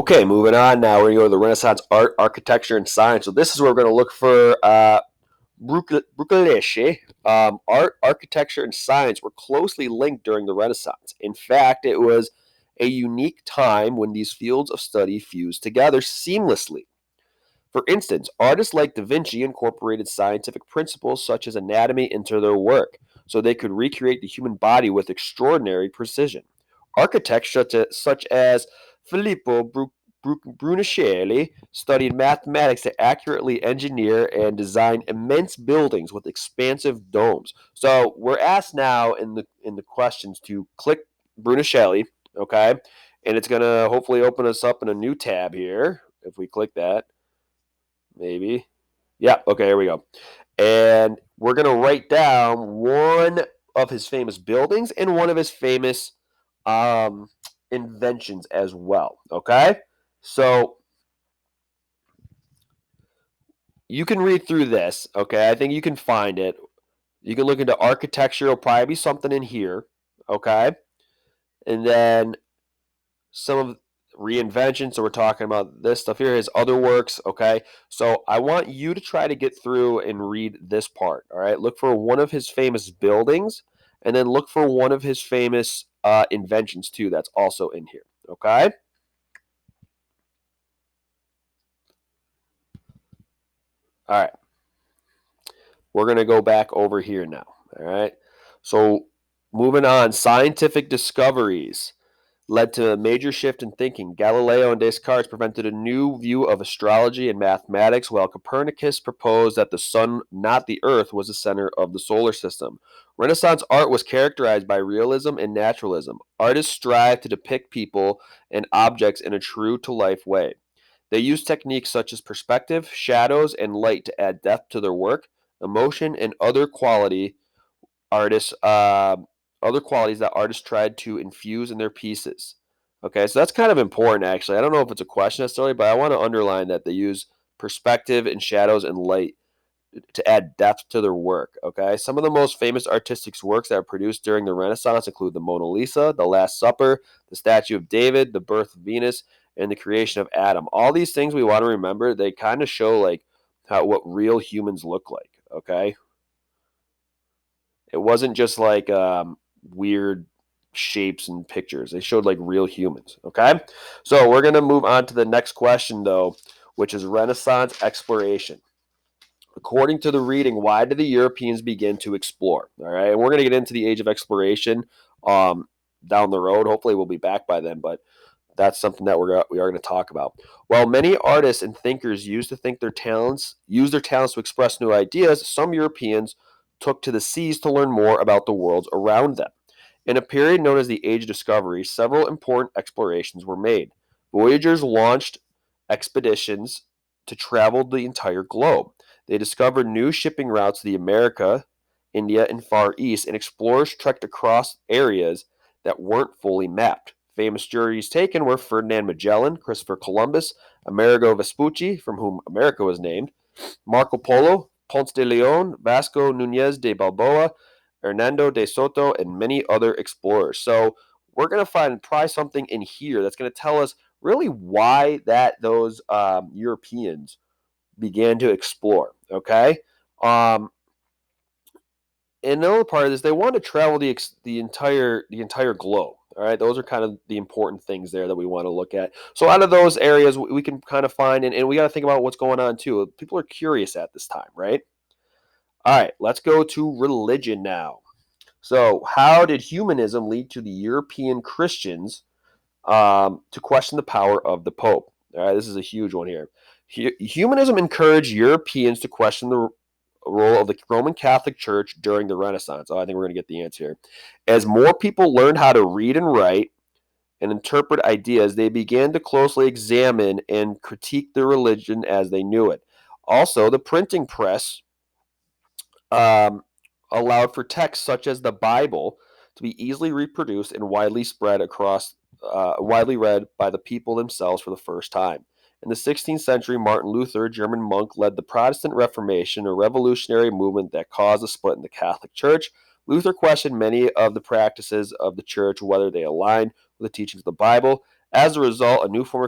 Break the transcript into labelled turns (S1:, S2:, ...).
S1: Okay, moving on now. We're going to go to the Renaissance art, architecture, and science. So this is where we're going to look for Bruggelesche. Art, architecture, and science were closely linked during the Renaissance. In fact, it was a unique time when these fields of study fused together seamlessly. For instance, artists like Da Vinci incorporated scientific principles such as anatomy into their work, so they could recreate the human body with extraordinary precision. Architects such as Filippo Brunelleschi studied mathematics to accurately engineer and design immense buildings with expansive domes. So we're asked now in the questions to click Brunelleschi, okay, and it's gonna hopefully open us up in a new tab here if we click that. Maybe. Yeah, okay, here we go. And we're going to write down one of his famous buildings and one of his famous um, inventions as well. Okay? So you can read through this. Okay? I think you can find it. You can look into architecture. There'll probably be something in here. Okay? And then some of reinvention. So we're talking about this stuff here, his other works. Okay. So I want you to try to get through and read this part. All right. Look for one of his famous buildings and then look for one of his famous inventions too. That's also in here. Okay. All right. We're going to go back over here now. All right. So moving on, scientific discoveries led to a major shift in thinking. Galileo and Descartes presented a new view of astrology and mathematics, while Copernicus proposed that the sun, not the earth, was the center of the solar system. Renaissance art was characterized by realism and naturalism. Artists strived to depict people and objects in a true to life way. They used techniques such as perspective, shadows, and light to add depth to their work, emotion, and artists other qualities that artists tried to infuse in their pieces. Okay, so that's kind of important actually. I don't know if it's a question necessarily, but I want to underline that they use perspective and shadows and light to add depth to their work. Okay, some of the most famous artistic works that were produced during the Renaissance include the Mona Lisa, the Last Supper, the Statue of David, the Birth of Venus, and the creation of Adam. All these things we want to remember. They kind of show like what real humans look like. Okay, it wasn't just like weird shapes and pictures. They showed like real humans. Okay. So we're going to move on to the next question, though, which is Renaissance exploration. According to the reading, why did the Europeans begin to explore? All right. And we're going to get into the age of exploration down the road. Hopefully, we'll be back by then, but that's something that we are going to talk about. While many artists and thinkers use their talents to express new ideas, some Europeans took to the seas to learn more about the worlds around them. In a period known as the Age of Discovery, several important explorations were made. Voyagers launched expeditions to travel the entire globe. They discovered new shipping routes to the America, India, and Far East, and explorers trekked across areas that weren't fully mapped. Famous journeys taken were Ferdinand Magellan, Christopher Columbus, Amerigo Vespucci, from whom America was named, Marco Polo, Ponce de Leon, Vasco Nunez de Balboa, Hernando de Soto, and many other explorers. So we're going to find probably something in here that's going to tell us really why those Europeans began to explore. Okay. And another part of this, they want to travel the entire globe. All right, those are kind of the important things there that we want to look at. So out of those areas, we can kind of find, and we got to think about what's going on too. People are curious at this time, right? All right, let's go to religion now. So how did humanism lead to the European Christians to question the power of the Pope? All right, this is a huge one here. Humanism encouraged Europeans to question the role of the Roman Catholic Church during the Renaissance. Oh, I think we're going to get the answer here. As more people learned how to read and write and interpret ideas, they began to closely examine and critique the religion as they knew it. Also, the printing press um, allowed for texts such as the Bible to be easily reproduced and widely read by the people themselves for the first time. In the 16th century, Martin Luther, a German monk, led the Protestant Reformation, a revolutionary movement that caused a split in the Catholic Church. Luther questioned many of the practices of the Church, whether they aligned with the teachings of the Bible. As a result, a new form of